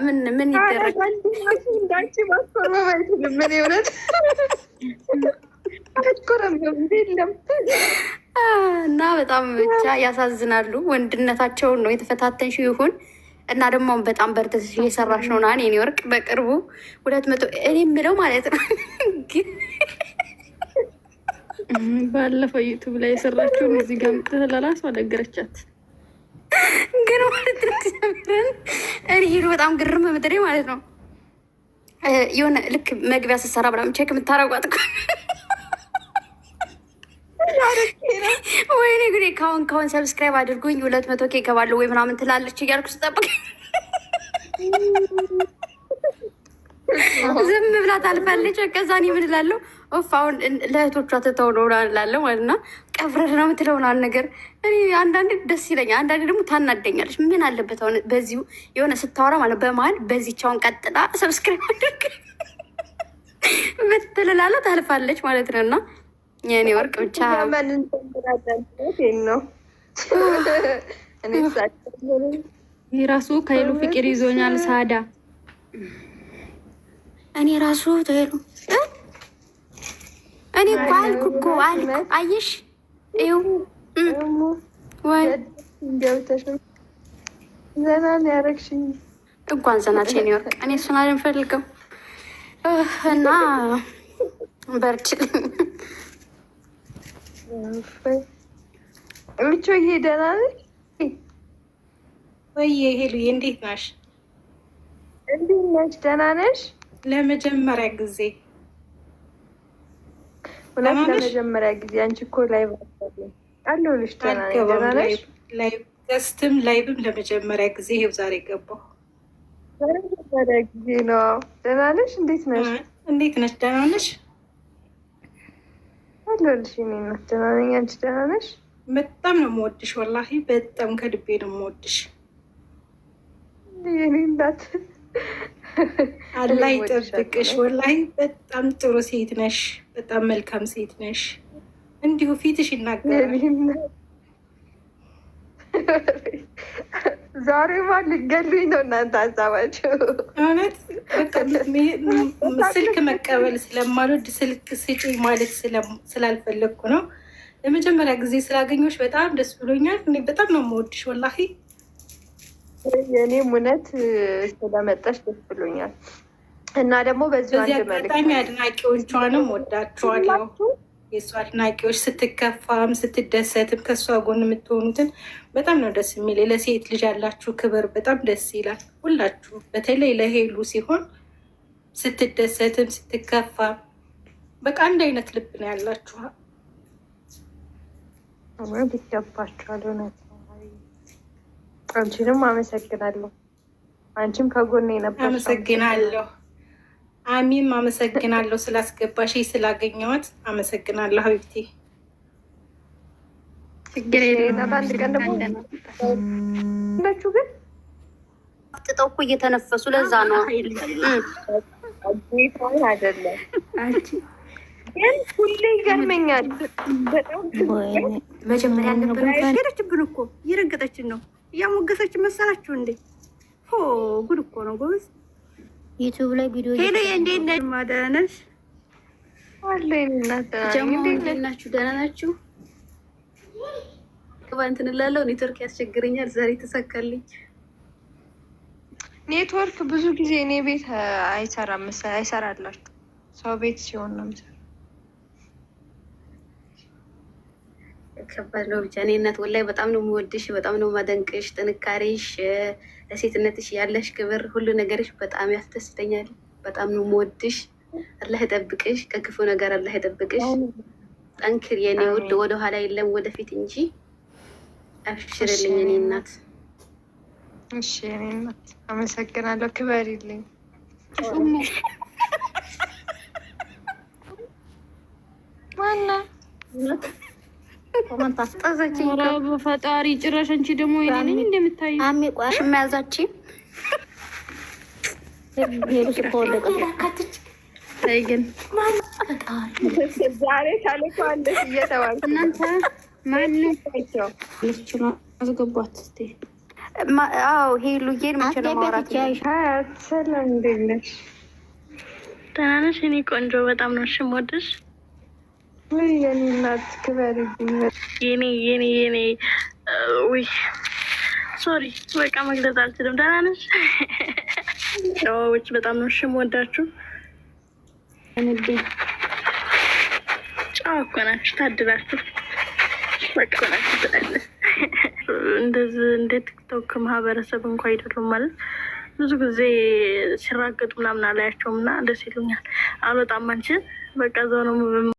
ምን ይደረግ እንዳንቺ ማስቆረብ አይችልም። ምን ይሆነት አትቆረም የለም እና በጣም ብቻ ያሳዝናሉ። ወንድነታቸውን ነው የተፈታተንሽው ይሁን እና ደግሞ በጣም በርተሽ እየሰራሽ ነው ና የኔ ወርቅ በቅርቡ 200 እኔ የምለው ማለት ነው ግን ባለፈው ዩቱብ ላይ የሰራችውን እዚህ ጋር ምትለላስ ነገረቻት። ግን ማለት ነው እኔ ሄዱ በጣም ግርም ምድሬ ማለት ነው የሆነ ልክ መግቢያ ስትሰራ ብላም ቼክ የምታረጓት ወይኔ ጉዴ ካሁን ሰብስክራይብ አድርጉኝ 200 ኬ ገባለሁ ወይ ምናምን ትላለች እያልኩ ስጠብቅ ዝም ብላ ታልፋለች። ከዛኔ ምን እላለሁ ኦፍ አሁን ለእህቶቿ ትተው ነው እላለሁ ማለት ነው። ቀብረር ነው የምትለውን ነገር እኔ አንዳንዴ ደስ ይለኛል፣ አንዳንዴ ደግሞ ታናደኛለች። ምን አለበት አሁን በዚሁ የሆነ ስታወራ ማለት በመሀል በዚቻውን ቀጥላ ሰብስክራይብ አድርግ ምትልላለ ታልፋለች ማለት ነው። እና የእኔ ወርቅ ብቻ ነው ይህ ራሱ ከሌሉ ፍቅር ይዞኛል ሳዳ እኔ ራሱ ተሄሉ እኔ እኮ አልኩ አየሽ ይኸው ወይ ዘና ያረግሽኝ እንኳን ዘናች የኔ ወርቅ እኔ እሱን አልፈልገው እና በርችልኝ ምቾ እየሄደና ወይ ሄሉዬ እንዴት ነሽ? እንዴት ነሽ? ደህና ነሽ? ለመጀመሪያ ጊዜ እውነት ለመጀመሪያ ጊዜ አንቺ እኮ ላይ አለሁልሽ። ደህና ነሽ? ገስትም ላይብም ለመጀመሪያ ጊዜ ይኸው ዛሬ ገባሁ። ለመጀመሪያ ጊዜ ነው። ደህና ነሽ? እንዴት ነሽ? እንዴት ነሽ? ደህና ነሽ? አለሁልሽ። እኔ እናት ደህና ነኝ። አንቺ ደህና ነሽ? በጣም ነው የምወድሽ፣ ወላሂ በጣም ከልቤ ነው የምወድሽ። የኔ እናት አላህ ይጠብቅሽ። ወላሂ በጣም ጥሩ ሴት ነሽ፣ በጣም መልካም ሴት ነሽ። እንዲሁ ፊትሽ ይናገራል። ዛሬማ ልትገሉኝ ነው እናንተ ሀሳባችሁ። እውነት ስልክ መቀበል ስለማልወድ ስልክ ስጪኝ ማለት ስላልፈለግኩ ነው። ለመጀመሪያ ጊዜ ስላገኘሁሽ በጣም ደስ ብሎኛል። እኔ በጣም ነው የምወድሽ ወላሂ። የእኔም እውነት ስለመጣሽ ደስ ብሎኛል። እና ደግሞ በዚህ አጋጣሚ አድናቂዎቿንም ወዳችኋለሁ። የእሱ አድናቂዎች ስትከፋም ስትደሰትም ከእሷ ጎን የምትሆኑትን በጣም ነው ደስ የሚል። ለሴት ልጅ ያላችሁ ክብር በጣም ደስ ይላል። ሁላችሁ በተለይ ለሄሉ ሲሆን ስትደሰትም ስትከፋም በቃ አንድ አይነት ልብ ነው ያላችሁ። ይገባችኋል። እውነት አንቺንም አመሰግናለሁ። አንቺም ከጎኔ ነበር። አመሰግናለሁ። አሚም አመሰግናለሁ ስላስገባሽ ስላገኘኋት አመሰግናለሁ። ሀቢብቲ ችግር የለም። አንድ ቀን ደግሞ ሁላችሁ ግን ጥጠው እኮ እየተነፈሱ ለዛ ነው አይደለም። ግን ሁሌ ይገርመኛል። በጣም መጀመሪያ ነበር ሄደችብን እኮ እየረገጠችን ነው እያሞገሰችን መሰላችሁ እንዴ? ሆ ጉድ እኮ ነው ጎበዝ። ዩቱብ ላይ ቪዲዮ ሄሎ እንዴት ነሽ? ደህና ነሽ? እንዴት ናችሁ? ደህና ናችሁ? እንትን እላለሁ ኔትወርክ ያስቸግረኛል። ዛሬ ተሳካልኝ። ኔትወርክ ብዙ ጊዜ እኔ ቤት አይሰራም። አይሰራላችሁ ሰው ቤት ሲሆን ነው የሚሰራው። ከባድ ነው ብቻ። እኔ እናት ወላሂ በጣም ነው የምወድሽ፣ በጣም ነው የማደንቅሽ። ጥንካሬሽ፣ ለሴትነትሽ ያለሽ ክብር፣ ሁሉ ነገርሽ በጣም ያስደስተኛል። በጣም ነው የምወድሽ። አላህ ይጠብቅሽ፣ ከክፉ ነገር አላህ ይጠብቅሽ። ጠንክር የኔ ውድ፣ ወደኋላ የለም ወደፊት እንጂ። አብሽርልኝ የኔ እናት። እሺ የኔ እናት አመሰግናለሁ። ክበሪልኝ። ማነው ኮመንት አስጠዘችኝ። በፈጣሪ ጭራሽ አንቺ ደግሞ ይሄንን እንደምታይ አሜ ቋሽ የሚያዛች ግን ዛሬ ታልኳለሽ እየተባልኩ እናንተ ማንም አስገቧት እስቲ አዎ ሄሉዬን መቼ ነው ማውራት? ሰላም እንዴት ነሽ? ደህና ነሽ? እኔ ቆንጆ በጣም ነው የምወድሽ። ወይ የኔ እናት ክበሪልኝ። የኔ ውይ ሶሪ በቃ መግለጽ አልችልም። ደህና ነሽ? ጨዋዎች በጣም ነው የምወዳችሁ። እንዴ ጨዋ እኮ ናችሁ፣ ታድላችሁ። በቃ ናችሁ ትላለች። እንደዚህ እንደ ቲክቶክ ማህበረሰብ እንኳ አይደሉም ማለት ብዙ ጊዜ ሲራገጡ ምናምን አላያቸውም እና ደስ ይሉኛል። አልወጣም አንቺ በቃ እዛው ነው